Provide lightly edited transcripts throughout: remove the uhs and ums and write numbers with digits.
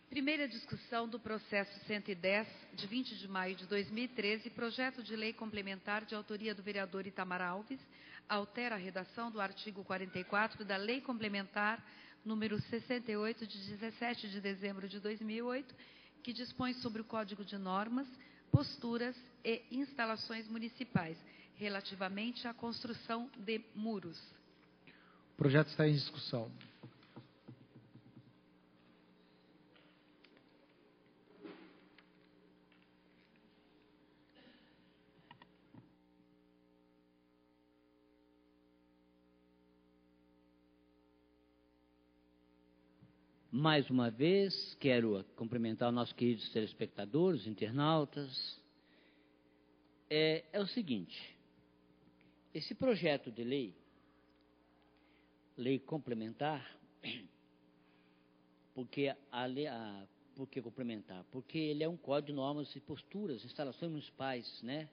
Primeira discussão do processo 110, de 20 de maio de 2013, projeto de lei complementar de autoria do vereador Itamar Alves, altera a redação do artigo 44 da Lei Complementar número 68, de 17 de dezembro de 2008, que dispõe sobre o Código de Normas, Posturas e Instalações Municipais, relativamente à construção de muros. O projeto está em discussão. Mais uma vez, quero cumprimentar os nossos queridos telespectadores, internautas. É o seguinte, esse projeto de lei complementar, porque por que complementar? Porque ele é um código de normas e posturas, instalações municipais, né,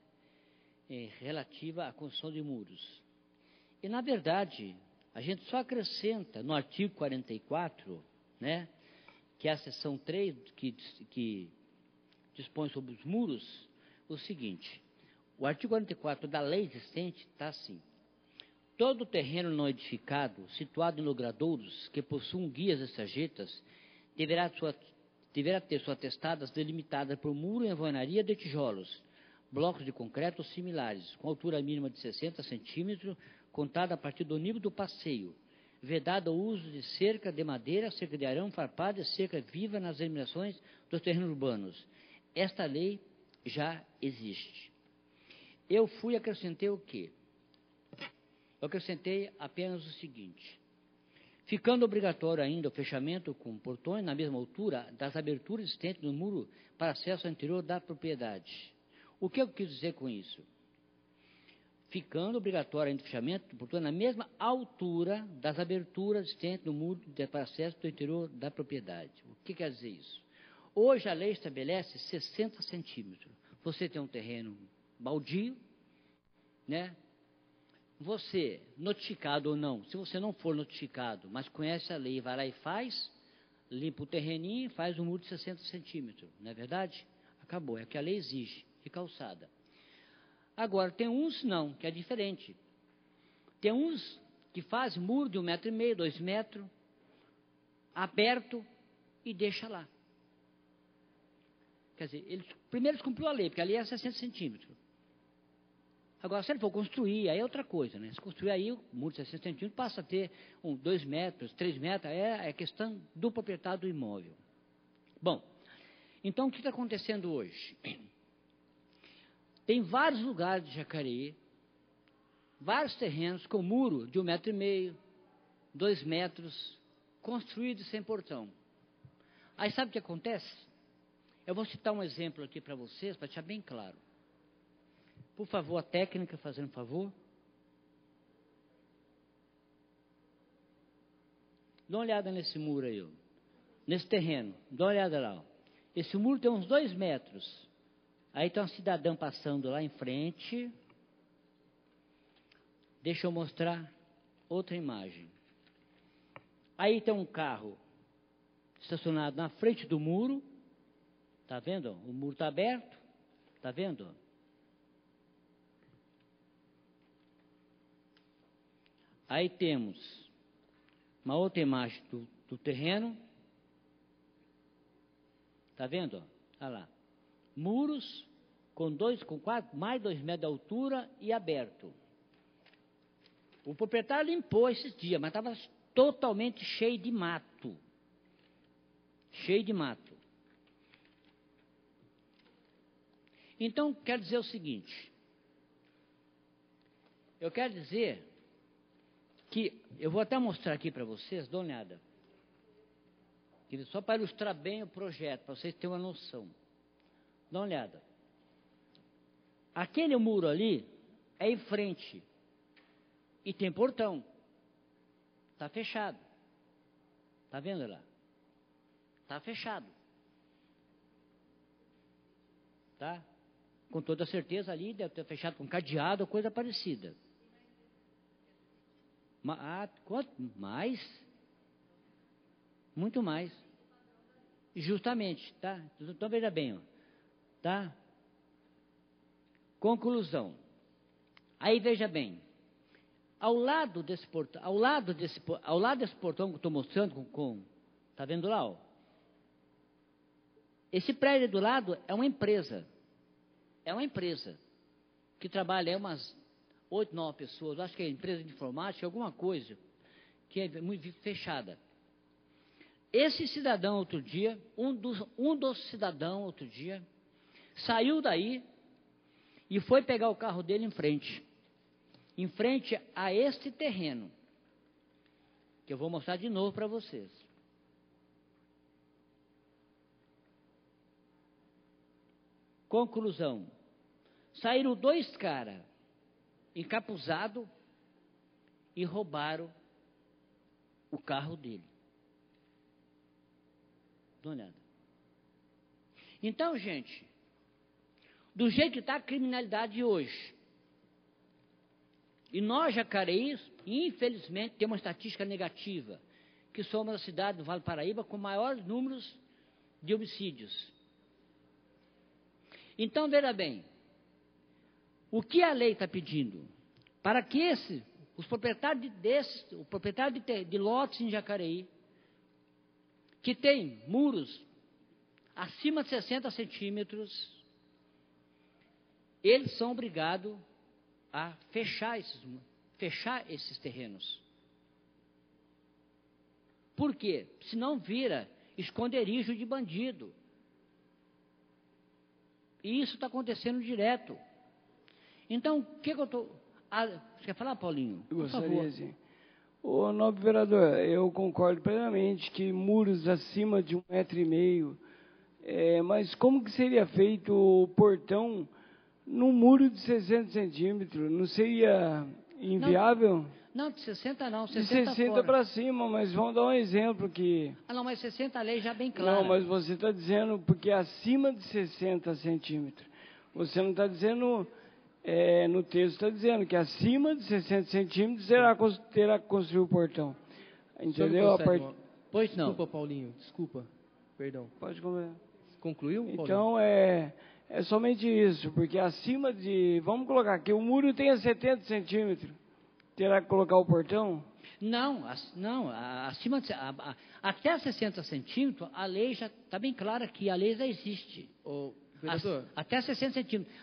relativa à construção de muros. E, na verdade, a gente só acrescenta no artigo 44, né, que é a seção 3, que dispõe sobre os muros, o seguinte: o artigo 44 da lei existente está assim: todo terreno não edificado, situado em logradouros que possuam guias e sarjetas, deverá ter suas testadas delimitadas por muro e alvenaria de tijolos, blocos de concreto ou similares, com altura mínima de 60 centímetros, contada a partir do nível do passeio, vedado o uso de cerca de madeira, cerca de arame farpado e cerca viva nas eliminações dos terrenos urbanos. Esta lei já existe. Eu acrescentei o quê? Eu acrescentei apenas o seguinte: ficando obrigatório ainda o fechamento com portões na mesma altura das aberturas existentes no muro para acesso ao interior da propriedade. O que eu quis dizer com isso? Ficando obrigatório ainda o fechamento do portão na mesma altura das aberturas existentes no muro para acesso do interior da propriedade. O que quer dizer isso? Hoje a lei estabelece 60 centímetros. Você tem um terreno baldio, né? Você, notificado ou não, se você não for notificado, mas conhece a lei, vai lá e faz, limpa o terreninho e faz um muro de 60 centímetros, não é verdade? Acabou, é o que a lei exige, de calçada. Agora, tem uns não, que é diferente. Tem uns que fazem muro de 1,5 metro, 2 metros, aberto e deixa lá. Quer dizer, primeiro eles cumpriu a lei, porque a lei é 60 centímetros. Agora, se ele for construir, aí é outra coisa, né? Se construir aí, o muro de 60 centímetros passa a ter 2 metros, 3 metros, é questão do proprietário do imóvel. Bom, então o que está acontecendo hoje? Tem vários lugares de Jacareí, vários terrenos com muro de 1,5 metro, 2 metros, construídos sem portão. Aí sabe o que acontece? Eu vou citar um exemplo aqui para vocês, para deixar bem claro. Por favor, a técnica, fazendo favor. Dá uma olhada nesse muro aí, ó. Nesse terreno, dá uma olhada lá. Ó. Esse muro tem uns 2 metros. Aí tem um cidadão passando lá em frente. Deixa eu mostrar outra imagem. Aí tem um carro estacionado na frente do muro. Tá vendo? O muro está aberto. Tá vendo? Aí temos uma outra imagem do terreno. Tá vendo? Olha lá. Muros com 4, mais 2 metros de altura e aberto. O proprietário limpou esses dias, mas estava totalmente cheio de mato. Cheio de mato. Então, quero dizer o seguinte. Eu quero dizer que, eu vou até mostrar aqui para vocês, dá uma olhada. Só para ilustrar bem o projeto, para vocês terem uma noção. Dá uma olhada. Aquele muro ali é em frente. E tem portão. Está fechado. Está vendo lá? Está fechado. Tá? Com toda certeza ali deve ter fechado com cadeado ou coisa parecida. Quanto mais? Muito mais. Justamente, tá? Então, veja bem, ó, tá? Conclusão. Aí, veja bem. Ao lado desse portão que eu estou mostrando, tá vendo lá, ó? Esse prédio do lado é uma empresa. É uma empresa que trabalha, umas 8, 9 pessoas. Acho que é empresa de informática, alguma coisa, que é muito fechada. Esse cidadão, outro dia, um dos cidadãos, outro dia, saiu daí e foi pegar o carro dele em frente a este terreno, que eu vou mostrar de novo para vocês. Conclusão. Saíram 2 caras encapuzados e roubaram o carro dele. Dá uma olhada. Então, gente, do jeito que está a criminalidade hoje, e nós, Jacareí, infelizmente, temos uma estatística negativa, que somos a cidade do Vale do Paraíba com maiores números de homicídios. Então, veja bem, o que a lei está pedindo? Para que os proprietários de lotes em Jacareí, que tem muros acima de 60 centímetros, eles são obrigados a fechar esses terrenos. Por quê? Senão vira esconderijo de bandido. E isso está acontecendo direto. Então, o que eu estou... Você quer falar, Paulinho? Eu gostaria, sim. Ô, nobre vereador, eu concordo plenamente que muros acima de 1,5 m, mas como que seria feito o portão num muro de 60 centímetros? Não seria inviável? Não, de 60 não, de 60 60 para cima, mas vamos dar um exemplo que... não, mas 60 a lei já bem clara. Não, mas você está dizendo porque acima de 60 centímetros. Você não está dizendo... no texto está dizendo que acima de 60 centímetros terá que construir o portão. Entendeu? Pois não. Desculpa, Paulinho, desculpa. Perdão. Pode comer. Concluiu, Paulinho? Então, é somente isso, porque acima de... Vamos colocar aqui, o muro tem 70 centímetros. Terá que colocar o portão? Não, acima de, até 60 centímetros, a lei já está bem clara que a lei já existe. Ô, vereador. Até 60 centímetros.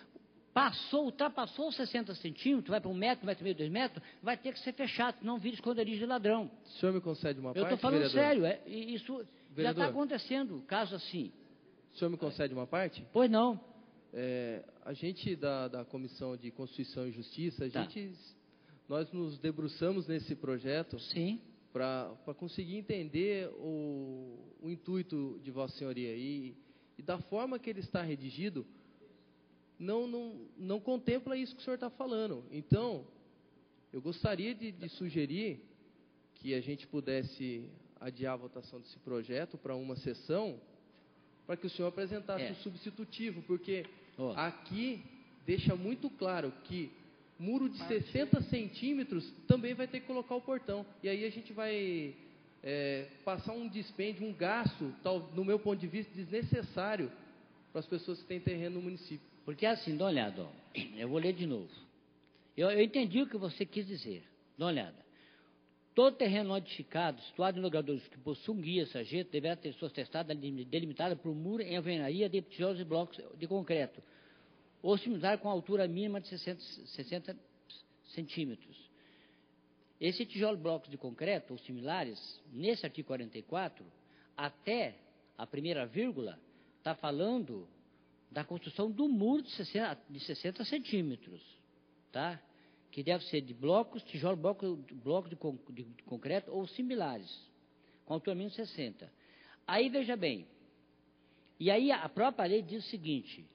Ultrapassou 60 centímetros, vai para 1 metro, 1,5 m, 2 metros, vai ter que ser fechado, senão vira esconderijo de ladrão. O senhor me concede uma parte, Eu estou falando vereador? sério, isso vereador, já está acontecendo, caso assim. O senhor me concede uma parte? Pois não. A gente da Comissão de Constituição e Justiça, Tá. nós nos debruçamos nesse projeto para conseguir entender o intuito de Vossa Senhoria. E da forma que ele está redigido, não contempla isso que o senhor está falando. Então, eu gostaria de sugerir que a gente pudesse adiar a votação desse projeto para uma sessão, para que o senhor apresentasse o substitutivo, porque aqui deixa muito claro que muro de 60 centímetros também vai ter que colocar o portão. E aí a gente vai passar um dispêndio, um gasto, no meu ponto de vista, desnecessário para as pessoas que têm terreno no município. Porque assim, dá uma olhada, eu vou ler de novo. Eu entendi o que você quis dizer. Dá uma olhada. Todo terreno não edificado, situado em lugares que possuam guia, sarjeta, deverá ter suas testadas delimitadas por muro em alvenaria de tijolos e blocos de concreto, ou similar com altura mínima de 60 centímetros. Esse tijolo blocos de concreto ou similares, nesse artigo 44, até a primeira vírgula, está falando da construção do muro de 60 centímetros, tá? Que deve ser de blocos, tijolo, bloco de concreto ou similares, com altura mínima de 60. Aí, veja bem, e aí a própria lei diz o seguinte,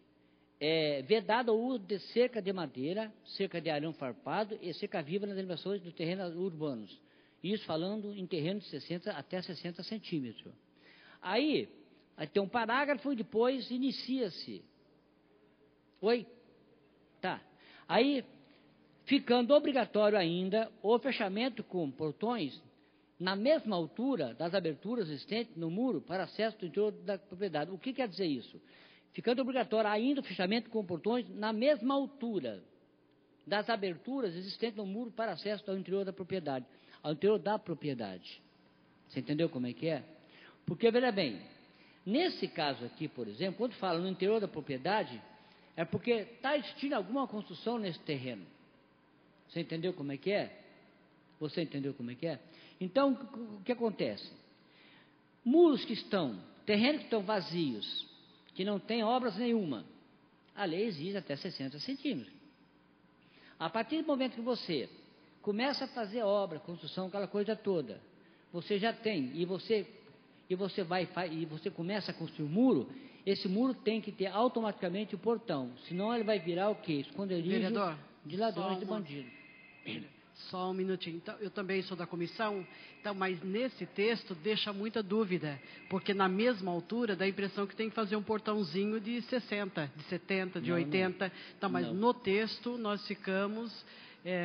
vedado o uso de cerca de madeira, cerca de arame farpado e cerca viva nas limitações dos terrenos urbanos. Isso falando em terrenos de 60 até 60 centímetros. Aí tem um parágrafo e depois inicia-se. Oi? Tá. Aí, ficando obrigatório ainda o fechamento com portões na mesma altura das aberturas existentes no muro para acesso do interior da propriedade. O que quer dizer isso? Ficando obrigatório ainda o fechamento com portões na mesma altura das aberturas existentes no muro para acesso ao interior da propriedade. Ao interior da propriedade. Você entendeu como é que é? Porque, veja bem, nesse caso aqui, por exemplo, quando fala no interior da propriedade, é porque está existindo alguma construção nesse terreno. Você entendeu como é que é? Você entendeu como é que é? Então, o que acontece? Muros que estão, terrenos que estão vazios, que não tem obras nenhuma, a lei exige até 60 centímetros. A partir do momento que você começa a fazer obra, construção, aquela coisa toda, você já tem, e você começa a construir um muro, esse muro tem que ter automaticamente o portão, senão ele vai virar o quê? Esconderijo Vereador, de ladrões, de bandidos. Só um minutinho. Então, eu também sou da comissão, então, mas nesse texto deixa muita dúvida, porque na mesma altura dá a impressão que tem que fazer um portãozinho de 60, de 70, de 80. Então, mas no texto nós ficamos,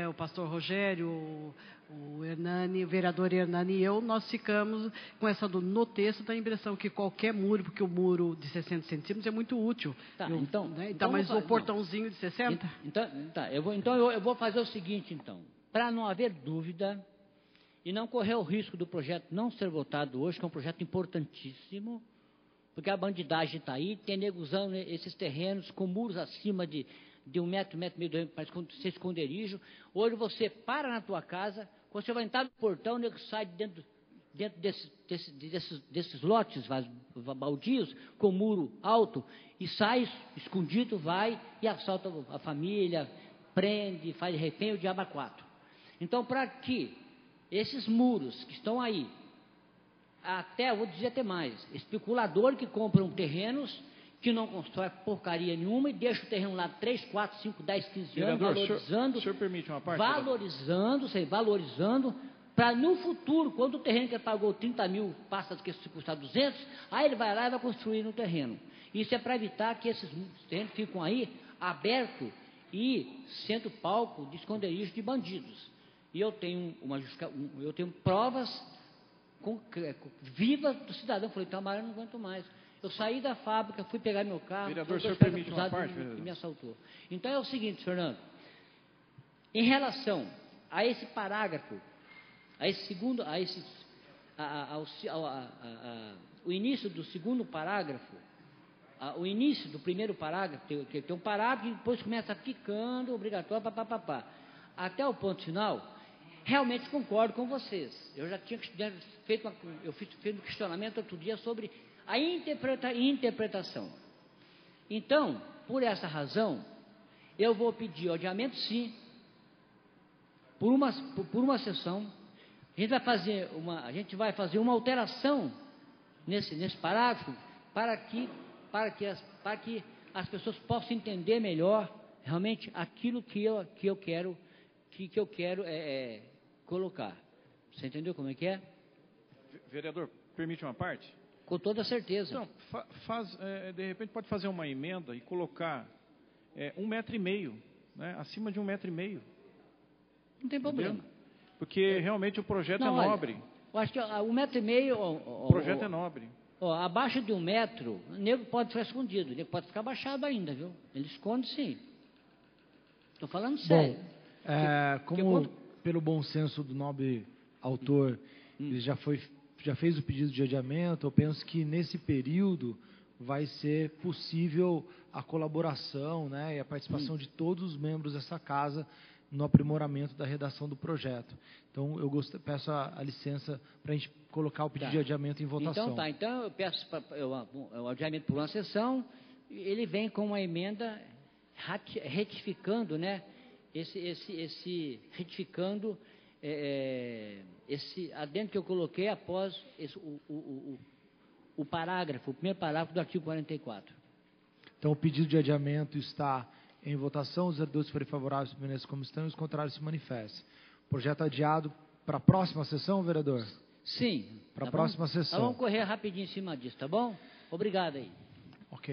o pastor Rogério, o Hernani, o vereador Hernani e eu, nós ficamos com essa no texto, dá a impressão que qualquer muro, porque o muro de 60 centímetros é muito útil. Tá, mas o portãozinho de 60? Eu vou fazer o seguinte, então. Para não haver dúvida e não correr o risco do projeto não ser votado hoje, que é um projeto importantíssimo, porque a bandidagem está aí, tem nego usando esses terrenos com muros acima de 1 metro, 1,5 metro para ser esconderijo. Hoje você para na tua casa, quando você vai entrar no portão, o nego sai dentro desses lotes baldios, com muro alto, e sai escondido, vai e assalta a família, prende, faz refém, o diabo a 4. Então, para que esses muros que estão aí, até, vou dizer até mais, especuladores que compram terrenos, que não constrói porcaria nenhuma e deixa o terreno lá 3, 4, 5, 10, 15 anos, valorizando. O senhor permite uma parte? Valorizando, para no futuro, quando o terreno que ele pagou 30 mil passa a custar 200, aí ele vai lá e vai construir no terreno. Isso é para evitar que esses terrenos ficam aí abertos e sendo palco de esconderijo de bandidos. E eu tenho provas vivas do cidadão. Falei, Tamara, eu não aguento mais. Eu saí da fábrica, fui pegar meu carro. Vereador, o senhor permite uma parte? E me assaltou. Então é o seguinte, Fernando. Em relação a esse parágrafo, o início do segundo parágrafo, o início do primeiro parágrafo, tem um parágrafo e depois começa ficando obrigatório, até o ponto final. Realmente concordo com vocês. Eu já tinha feito um questionamento outro dia sobre a interpretação. Então, por essa razão, eu vou pedir o adiamento, sim, por uma sessão. A gente vai fazer uma alteração nesse parágrafo para que as pessoas possam entender melhor realmente aquilo que eu quero colocar. Você entendeu como é que é? Vereador, permite uma parte? Com toda certeza. Então, de repente pode fazer uma emenda e colocar 1,5 metro, né? Acima de 1,5 metro. Não tem problema. Entendeu? Porque realmente o projeto é nobre. Eu acho que 1,5 metro... O projeto é nobre. Abaixo de 1 metro, o nego pode ficar escondido, o nego pode ficar abaixado ainda, viu? Ele esconde, sim. Estou falando sério. Pelo bom senso do nobre autor, ele já fez o pedido de adiamento, eu penso que nesse período vai ser possível a colaboração, né, e a participação de todos os membros dessa casa no aprimoramento da redação do projeto. Então, eu peço a licença para a gente colocar o pedido de adiamento em votação. Então eu peço o adiamento por uma sessão, ele vem com uma emenda retificando, né, retificando esse adendo que eu coloquei após o primeiro parágrafo do artigo 44. Então, o pedido de adiamento está em votação. Os vereadores forem favoráveis, permaneçam como estão, e os contrários se manifestem. Projeto adiado para a próxima sessão, vereador? Sim. Para a próxima sessão. Vamos correr rapidinho em cima disso, tá bom? Obrigado aí. Ok.